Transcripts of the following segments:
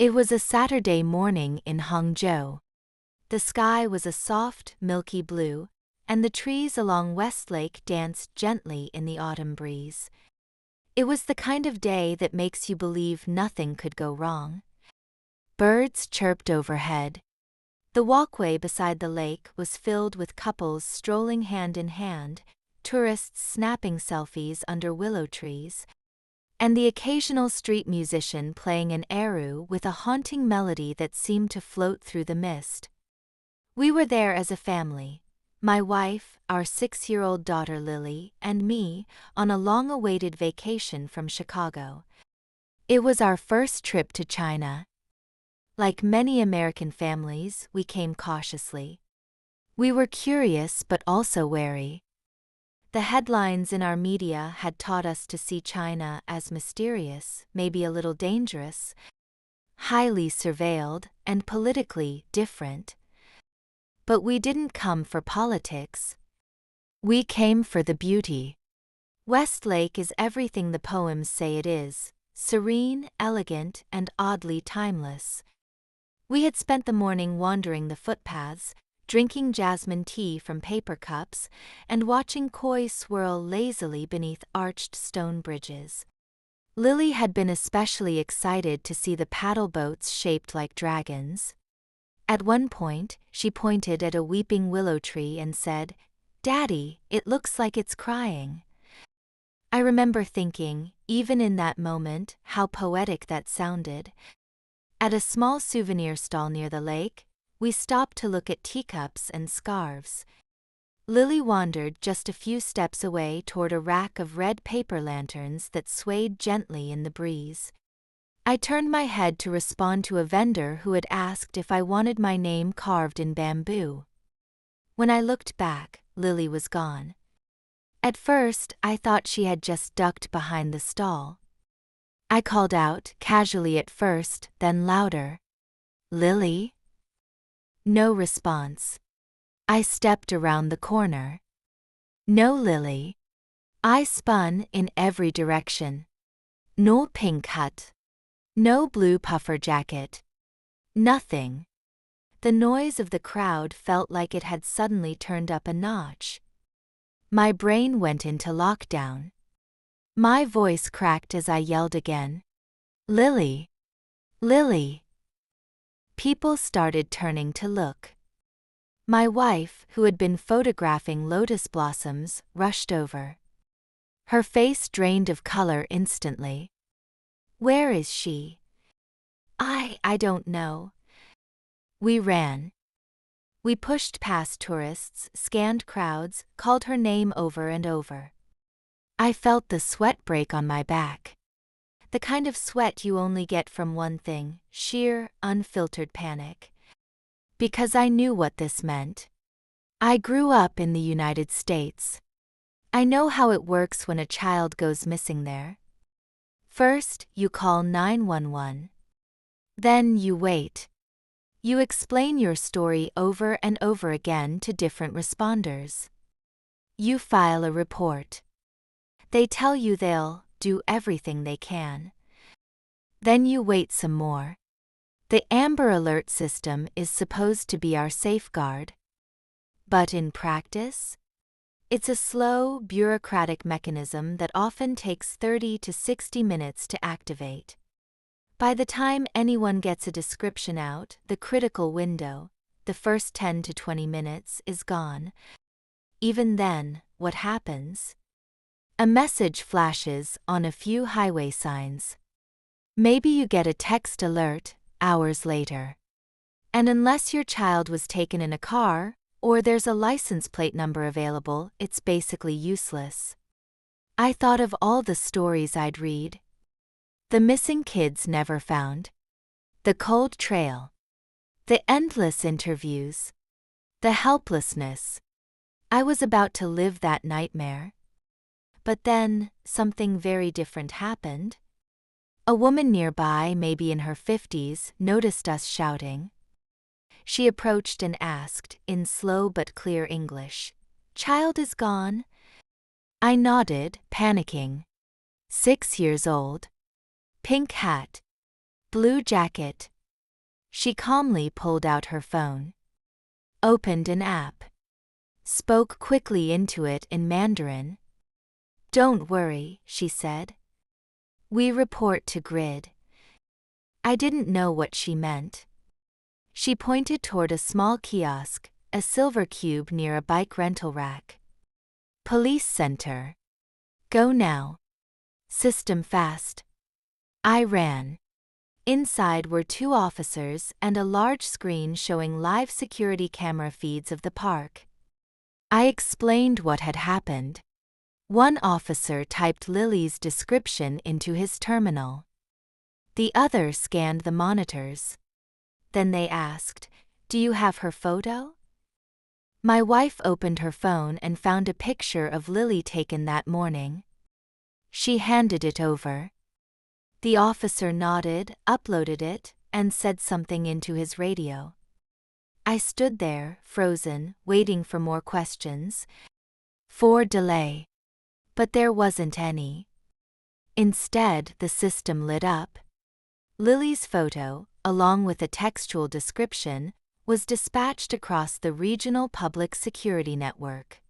It was a Saturday morning in Hangzhou. The sky was a soft, milky blue, and the trees along Westlake danced gently in the autumn breeze. It was the kind of day that makes you believe nothing could go wrong. Birds chirped overhead. The walkway beside the lake was filled with couples strolling hand in hand, tourists snapping selfies under willow trees, and the occasional street musician playing an eru with a haunting melody that seemed to float through the mist. We were there as a family, my wife, our 6-year-old daughter Lily, and me, on a long-awaited vacation from Chicago. It was our first trip to China. Like many American families, we came cautiously. We were curious but also wary. The headlines in our media had taught us to see China as mysterious, maybe a little dangerous, highly surveilled, and politically different. But we didn't come for politics. We came for the beauty. Westlake is everything the poems say it is, serene, elegant, and oddly timeless. We had spent the morning wandering the footpaths, drinking jasmine tea from paper cups, and watching koi swirl lazily beneath arched stone bridges. Lily had been especially excited to see the paddleboats shaped like dragons. At one point, she pointed at a weeping willow tree and said, "Daddy, it looks like it's crying." I remember thinking, even in that moment, how poetic that sounded. At a small souvenir stall near the lake, we stopped to look at teacups and scarves. Lily wandered just a few steps away toward a rack of red paper lanterns that swayed gently in the breeze. I turned my head to respond to a vendor who had asked if I wanted my name carved in bamboo. When I looked back, Lily was gone. At first, I thought she had just ducked behind the stall. I called out, casually at first, then louder, "Lily?" No response. I stepped around the corner. No Lily. I spun in every direction. No pink hat. No blue puffer jacket. Nothing. The noise of the crowd felt like it had suddenly turned up a notch. My brain went into lockdown. My voice cracked as I yelled again. "Lily! Lily!" People started turning to look. My wife, who had been photographing lotus blossoms, rushed over. Her face drained of color instantly. "Where is she?" I don't know." We ran. We pushed past tourists, scanned crowds, called her name over and over. I felt the sweat break on my back. The kind of sweat you only get from one thing, sheer, unfiltered panic. Because I knew what this meant. I grew up in the United States. I know how it works when a child goes missing there. First, you call 911. Then you wait. You explain your story over and over again to different responders. You file a report. They tell you they'll do everything they can. Then you wait some more. The Amber Alert system is supposed to be our safeguard. But in practice? It's a slow, bureaucratic mechanism that often takes 30 to 60 minutes to activate. By the time anyone gets a description out, the critical window, the first 10 to 20 minutes, is gone. Even then, what happens? A message flashes on a few highway signs. Maybe you get a text alert hours later. And unless your child was taken in a car, or there's a license plate number available, it's basically useless. I thought of all the stories I'd read. The missing kids never found. The cold trail. The endless interviews. The helplessness. I was about to live that nightmare. But then, something very different happened. A woman nearby, maybe in her 50s, noticed us shouting. She approached and asked, in slow but clear English, "Child is gone?" I nodded, panicking. 6 years old. Pink hat. Blue jacket. She calmly pulled out her phone. Opened an app. Spoke quickly into it in Mandarin. Don't worry, she said. We report to grid. I didn't know what she meant. She pointed toward a small kiosk, a silver cube near a bike rental rack. Police center. Go now. System fast. I ran. Inside were 2 officers and a large screen showing live security camera feeds of the park. I explained what had happened. One officer typed Lily's description into his terminal. The other scanned the monitors. Then they asked, "Do you have her photo?" My wife opened her phone and found a picture of Lily taken that morning. She handed it over. The officer nodded, uploaded it, and said something into his radio. I stood there, frozen, waiting for more questions. For delay. But there wasn't any. Instead, the system lit up. Lily's photo, along with a textual description, was dispatched across the regional public security network.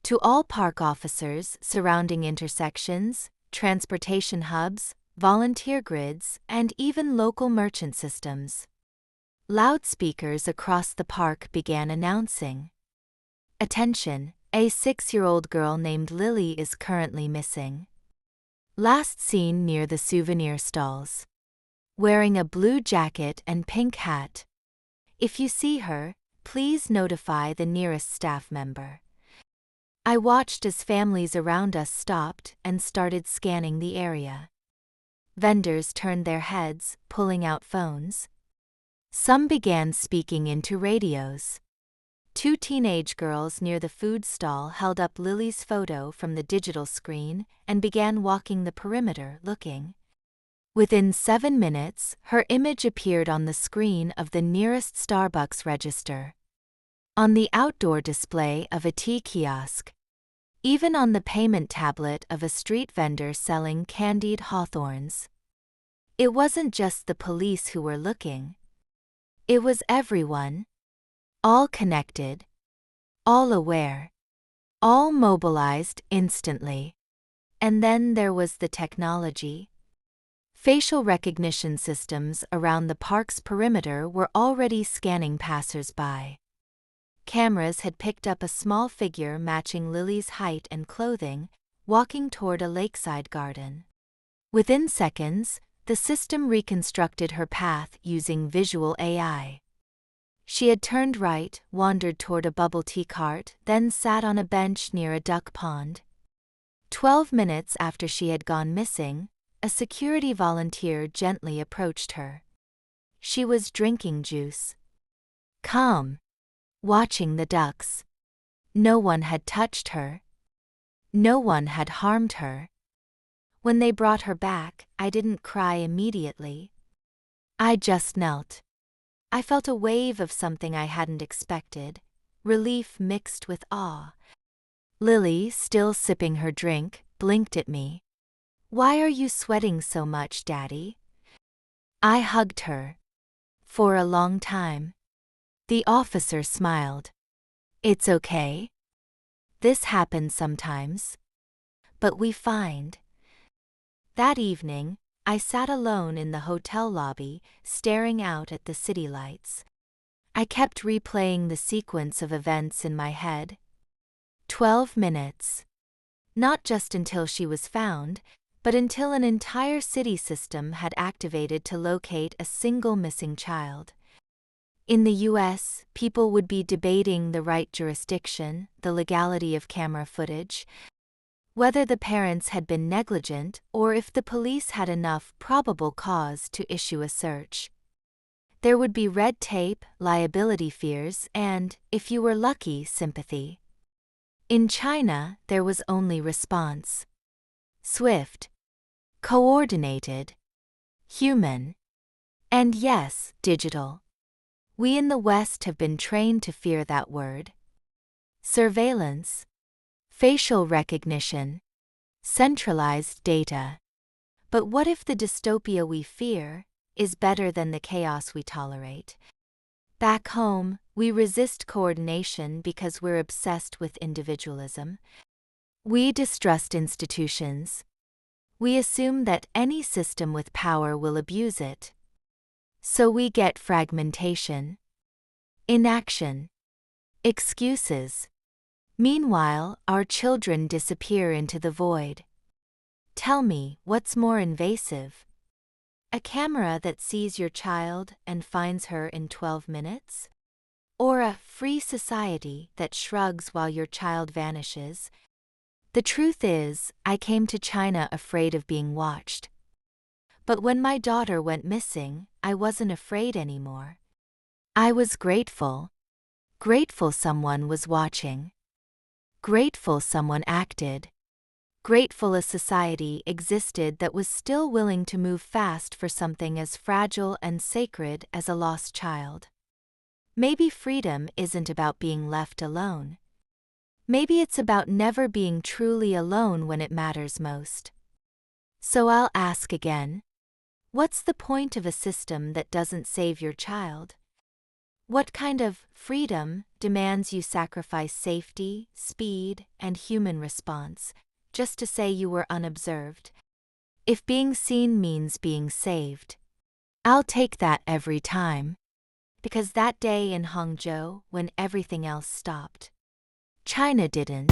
To all park officers surrounding intersections, transportation hubs, volunteer grids, and even local merchant systems. Loudspeakers across the park began announcing. Attention, a 6-year-old girl named Lily is currently missing. Last seen near the souvenir stalls. Wearing a blue jacket and pink hat. If you see her, please notify the nearest staff member. I watched as families around us stopped and started scanning the area. Vendors turned their heads, pulling out phones. Some began speaking into radios. 2 teenage girls near the food stall held up Lily's photo from the digital screen and began walking the perimeter looking. Within 7 minutes, her image appeared on the screen of the nearest Starbucks register. On the outdoor display of a tea kiosk. Even on the payment tablet of a street vendor selling candied hawthorns. It wasn't just the police who were looking. It was everyone. All connected. All aware. All mobilized instantly. And then there was the technology. Facial recognition systems around the park's perimeter were already scanning passers-by. Cameras had picked up a small figure matching Lily's height and clothing, walking toward a lakeside garden. Within seconds, the system reconstructed her path using visual AI. She had turned right, wandered toward a bubble tea cart, then sat on a bench near a duck pond. 12 minutes after she had gone missing, a security volunteer gently approached her. She was drinking juice. Calm. Watching the ducks. No one had touched her. No one had harmed her. When they brought her back, I didn't cry immediately. I just knelt. I felt a wave of something I hadn't expected, relief mixed with awe. Lily, still sipping her drink, blinked at me. Why are you sweating so much, Daddy? I hugged her. For a long time. The officer smiled. It's okay. This happens sometimes. But we find. That evening, I sat alone in the hotel lobby, staring out at the city lights. I kept replaying the sequence of events in my head. 12 minutes. Not just until she was found, but until an entire city system had activated to locate a single missing child. In the US, people would be debating the right jurisdiction, the legality of camera footage, whether the parents had been negligent or if the police had enough probable cause to issue a search. There would be red tape, liability fears, and, if you were lucky, sympathy. In China, there was only response. Swift. Coordinated. Human. And yes, digital. We in the West have been trained to fear that word. Surveillance. Facial recognition. Centralized data. But what if the dystopia we fear, is better than the chaos we tolerate. Back home, we resist coordination because we're obsessed with individualism. We distrust institutions. We assume that any system with power will abuse it. So we get fragmentation, inaction, excuses. Meanwhile, our children disappear into the void. Tell me, what's more invasive? A camera that sees your child and finds her in 12 minutes? Or a free society that shrugs while your child vanishes? The truth is, I came to China afraid of being watched. But when my daughter went missing, I wasn't afraid anymore. I was grateful. Grateful someone was watching. Grateful someone acted. Grateful a society existed that was still willing to move fast for something as fragile and sacred as a lost child. Maybe freedom isn't about being left alone. Maybe it's about never being truly alone when it matters most. So I'll ask again. What's the point of a system that doesn't save your child? What kind of freedom demands you sacrifice safety, speed, and human response, just to say you were unobserved? If being seen means being saved, I'll take that every time. Because that day in Hangzhou, when everything else stopped, China didn't.